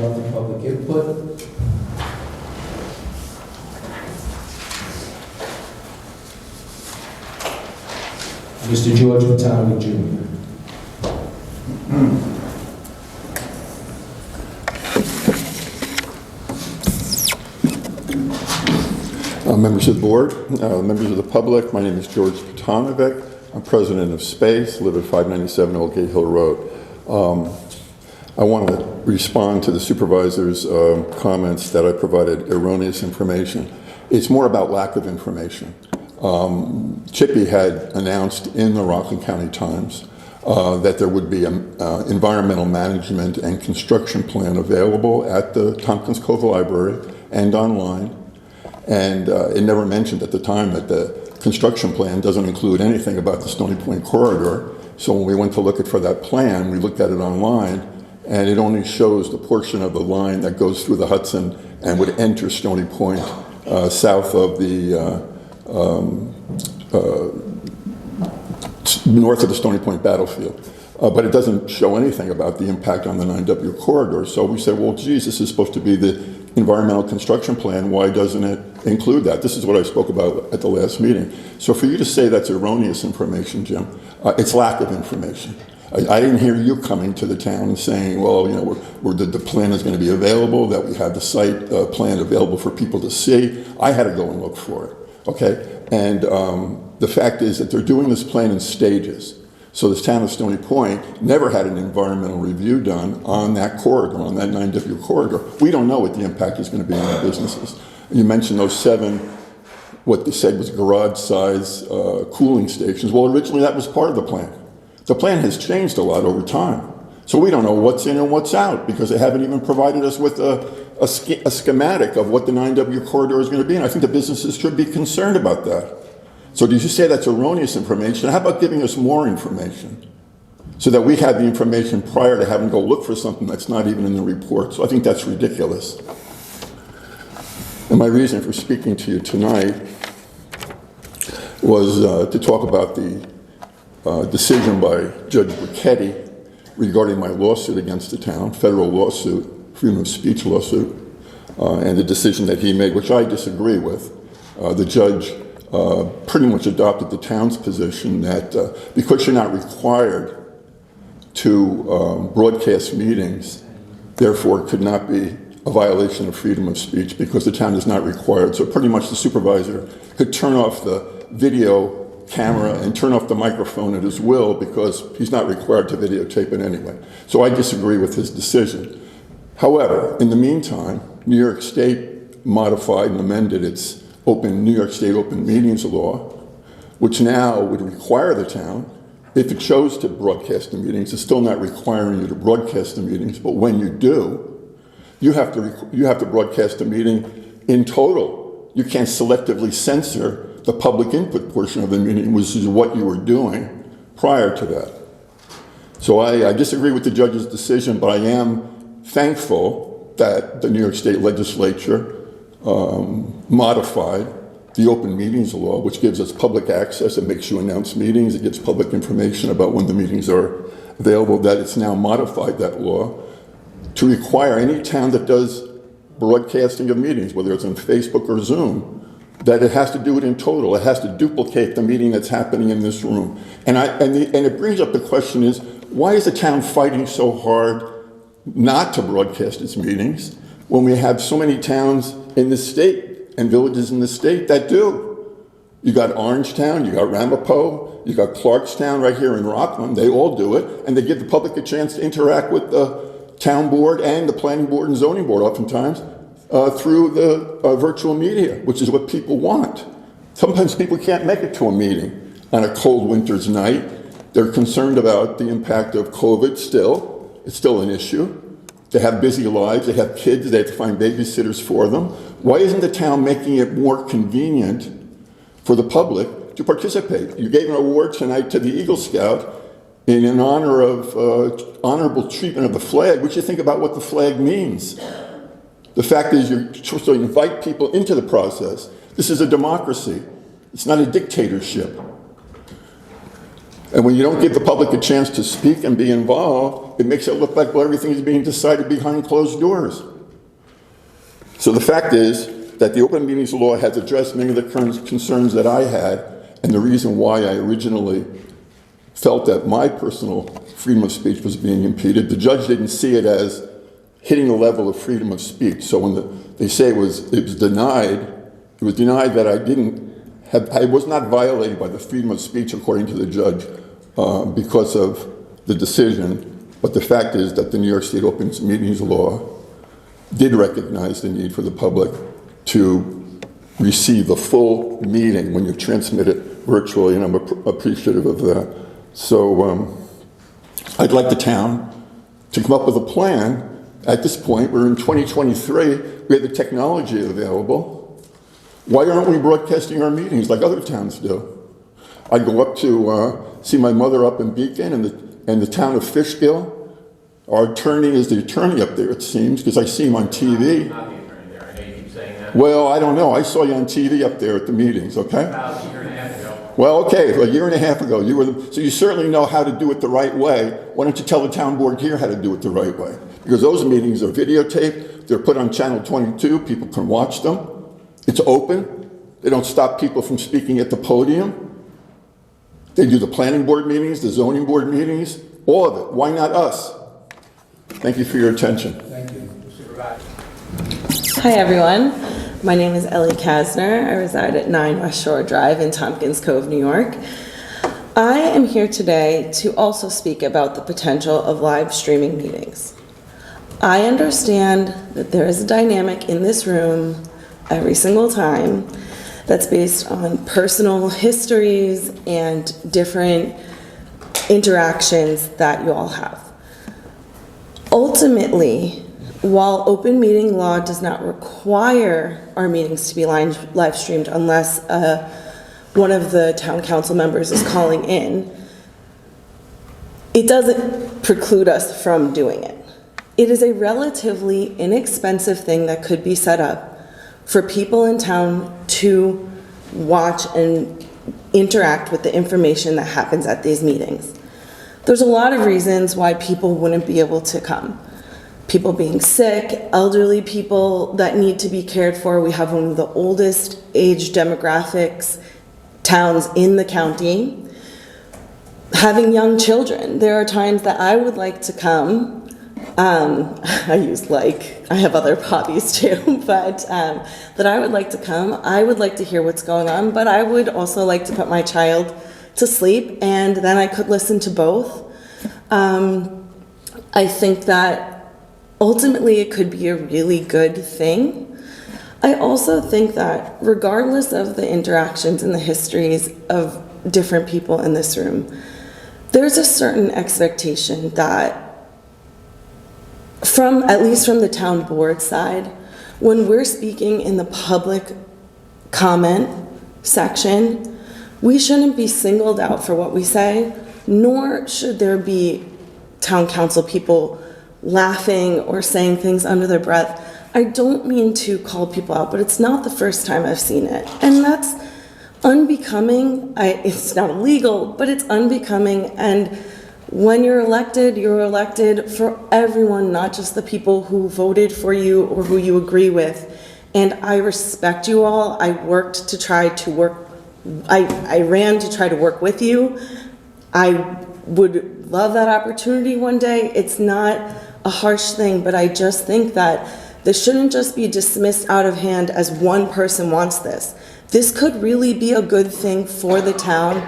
on to public input. Mr. George Potanovic Jr. Members of the board, members of the public, my name is George Potanovic. I'm president of SPACE, live at 597 Old Gate Hill Road. I want to respond to the supervisor's comments that I provided erroneous information. It's more about lack of information. CHPE had announced in the Rockland County Times that there would be an environmental management and construction plan available at the Tomkins Cove Library and online. And it never mentioned at the time that the construction plan doesn't include anything about the Stony Point corridor. So when we went to look for that plan, we looked at it online, and it only shows the portion of the line that goes through the Hudson and would enter Stony Point south of the north of the Stony Point battlefield. But it doesn't show anything about the impact on the 9W corridor. So we said, well, geez, this is supposed to be the environmental construction plan. Why doesn't it include that? This is what I spoke about at the last meeting. So for you to say that's erroneous information, Jim, it's lack of information. I didn't hear you coming to the town and saying, well, you know, the plan is going to be available, that we have the site plan available for people to see. I had to go and look for it, okay? And the fact is that they're doing this plan in stages. So this town of Stony Point never had an environmental review done on that corridor, on that 9W corridor. We don't know what the impact is going to be on our businesses. You mentioned those 7, what they said was garage-size cooling stations. Well, originally that was part of the plan. The plan has changed a lot over time. So we don't know what's in and what's out because they haven't even provided us with a schematic of what the 9W corridor is going to be. And I think the businesses should be concerned about that. So did you say that's erroneous information? How about giving us more information so that we have the information prior to having to go look for something that's not even in the report? So I think that's ridiculous. And my reason for speaking to you tonight was to talk about the decision by Judge Brichetti regarding my lawsuit against the town, federal lawsuit, freedom of speech lawsuit, and the decision that he made, which I disagree with. The judge pretty much adopted the town's position that because you're not required to broadcast meetings, therefore it could not be a violation of freedom of speech because the town is not required. So pretty much the supervisor could turn off the video camera and turn off the microphone at his will because he's not required to videotape it anyway. So I disagree with his decision. However, in the meantime, New York State modified and amended its New York State open meetings law, which now would require the town, if it chose to broadcast the meetings, it's still not requiring you to broadcast the meetings, but when you do, you have to broadcast the meeting in total. You can't selectively censor the public input portion of the meeting, which is what you were doing prior to that. So I disagree with the judge's decision, but I am thankful that the New York State legislature modified the open meetings law, which gives us public access. It makes you announce meetings. It gives public information about when the meetings are available, that it's now modified that law to require any town that does broadcasting of meetings, whether it's on Facebook or Zoom, that it has to do it in total. It has to duplicate the meeting that's happening in this room. And it brings up the question is, why is the town fighting so hard not to broadcast its meetings when we have so many towns in the state and villages in the state that do? You got Orangetown, you got Ramapo, you got Clarkstown right here in Rockland. They all do it, and they give the public a chance to interact with the town board and the planning board and zoning board oftentimes through the virtual media, which is what people want. Sometimes people can't make it to a meeting on a cold winter's night. They're concerned about the impact of COVID still. It's still an issue. They have busy lives, they have kids, they have to find babysitters for them. Why isn't the town making it more convenient for the public to participate? You gave an award tonight to the Eagle Scout in honor of honorable treatment of the flag. What do you think about what the flag means? The fact is you're supposed to invite people into the process. This is a democracy. It's not a dictatorship. And when you don't give the public a chance to speak and be involved, it makes it look like, well, everything is being decided behind closed doors. So the fact is that the open meetings law has addressed many of the current concerns that I had, and the reason why I originally felt that my personal freedom of speech was being impeded. The judge didn't see it as hitting a level of freedom of speech. So when they say it was denied that I was not violated by the freedom of speech according to the judge because of the decision. But the fact is that the New York State Open Meetings Law did recognize the need for the public to receive the full meeting when you transmit it virtually, and I'm appreciative of that. So I'd like the town to come up with a plan. At this point, we're in 2023, we have the technology available. Why aren't we broadcasting our meetings like other towns do? I go up to see my mother up in Beacon and the town of Fishkill. Our attorney is the attorney up there, it seems, because I see him on TV. Not the attorney there. I know you keep saying that. Well, I don't know. I saw you on TV up there at the meetings, okay? About a year and a half ago. Well, okay, a year and a half ago, so you certainly know how to do it the right way. Why don't you tell the town board here how to do it the right way? Because those meetings are videotaped, they're put on channel 22, people can watch them. It's open, they don't stop people from speaking at the podium. They do the planning board meetings, the zoning board meetings, all of it. Why not us? Thank you for your attention. Thank you. Supervisor. Hi everyone, my name is Ellie Kassner. I reside at 9 West Shore Drive in Tomkins, Cove, New York. I am here today to also speak about the potential of live streaming meetings. I understand that there is a dynamic in this room every single time that's based on personal histories and different interactions that you all have. Ultimately, while open meeting law does not require our meetings to be live streamed unless one of the town council members is calling in, it doesn't preclude us from doing it. It is a relatively inexpensive thing that could be set up for people in town to watch and interact with the information that happens at these meetings. There's a lot of reasons why people wouldn't be able to come. People being sick, elderly people that need to be cared for. We have one of the oldest age demographics towns in the county. Having young children. There are times that I would like to come. I have other hobbies too, but that I would like to come. I would like to hear what's going on, but I would also like to put my child to sleep, and then I could listen to both. I think that ultimately it could be a really good thing. I also think that regardless of the interactions and the histories of different people in this room, there's a certain expectation that at least from the town board side, when we're speaking in the public comment section, we shouldn't be singled out for what we say, nor should there be town council people laughing or saying things under their breath. I don't mean to call people out, but it's not the first time I've seen it. And that's unbecoming. It's not illegal, but it's unbecoming. And when you're elected for everyone, not just the people who voted for you or who you agree with. And I respect you all. I ran to try to work with you. I would love that opportunity one day. It's not a harsh thing, but I just think that this shouldn't just be dismissed out of hand as one person wants this. This could really be a good thing for the town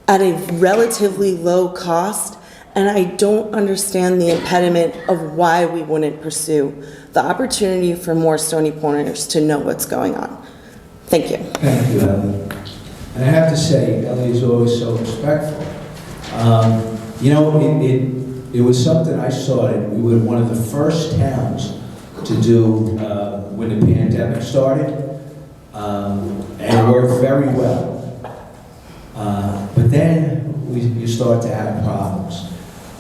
at a relatively low cost, and I don't understand the impediment of why we wouldn't pursue the opportunity for more Stony Pointers to know what's going on. Thank you. Thank you, Ellie. And I have to say, Ellie is always so respectful. It was something I started. We were one of the first towns to do when the pandemic started, and it worked very well. But then you start to have problems.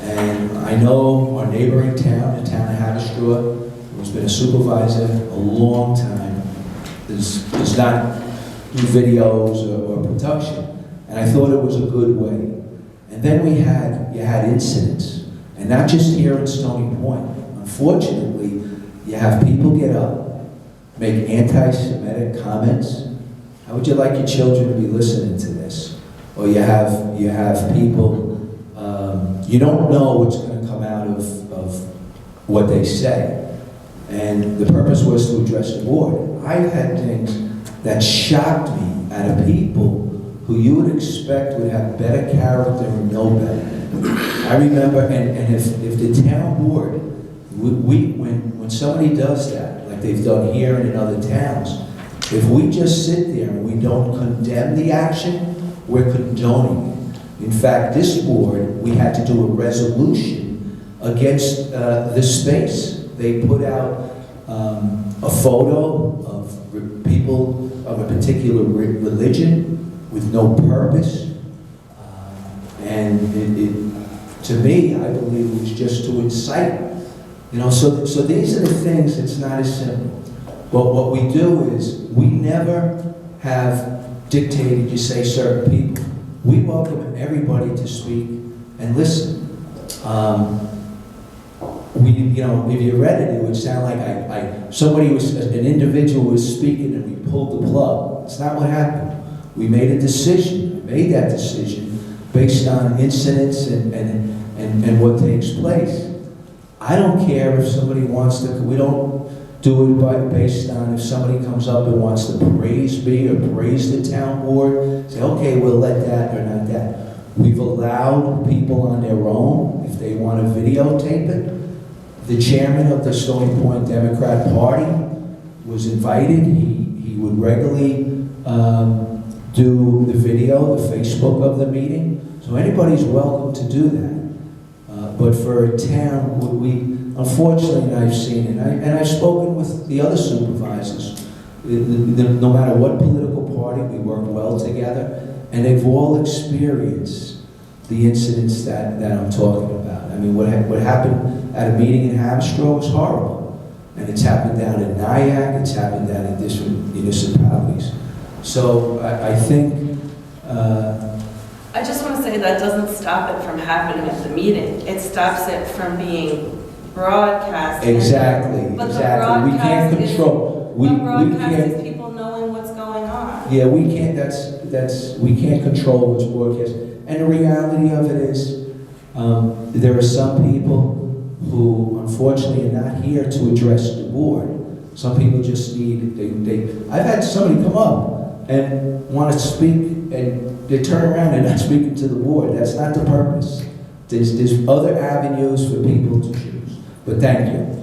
And I know our neighboring town, the town of Haverstraw, who's been a supervisor a long time, does not do videos or production. And I thought it was a good way. And then you had incidents. And And not just here in Stony Point. Unfortunately, you have people get up, make anti-Semitic comments. How would you like your children to be listening to this? Or you have people, you don't know what's going to come out of what they say. And the purpose was to address the board. I've had things that shocked me out of people who you would expect would have better character and know better. I remember, and if the town board, when somebody does that, like they've done here and in other towns, if we just sit there and we don't condemn the action, we're condoning it. In fact, this board, we had to do a resolution against the space. They put out a photo of people of a particular religion with no purpose. And to me, I believe it was just to incite. So these are the things, it's not as simple. But what we do is, we never have dictated, you say certain people. We welcome everybody to speak and listen. If you read it, it would sound like an individual was speaking and we pulled the plug. It's not what happened. We made a decision, made that decision based on incidents and what takes place. I don't care if somebody wants to, we don't do it based on if somebody comes up and wants to praise me or praise the town board, say, okay, we'll let that or not that. We've allowed people on their own, if they want to videotape it. The chairman of the Stony Point Democrat Party was invited. He would regularly do the video, the Facebook of the meeting. So anybody's welcome to do that. But for a town, unfortunately, and I've seen it, and I've spoken with the other supervisors, no matter what political party, we work well together, and they've all experienced the incidents that I'm talking about. I mean, what happened at a meeting in Hamstro was horrible, and it's happened down in Nyack, it's happened down in different municipalities. So I think... I just want to say that doesn't stop it from happening at the meeting. It stops it from being broadcast. Exactly, But exactly. We can't control. The broadcast is people knowing what's going on. Yeah, we can't. We can't control what's broadcast. And the reality of it is, there are some people who, unfortunately, are not here to address the board. Some people just need. I've had somebody come up and want to speak, and they turn around and not speaking to the board. That's not the purpose. There's other avenues for people to choose. But thank you.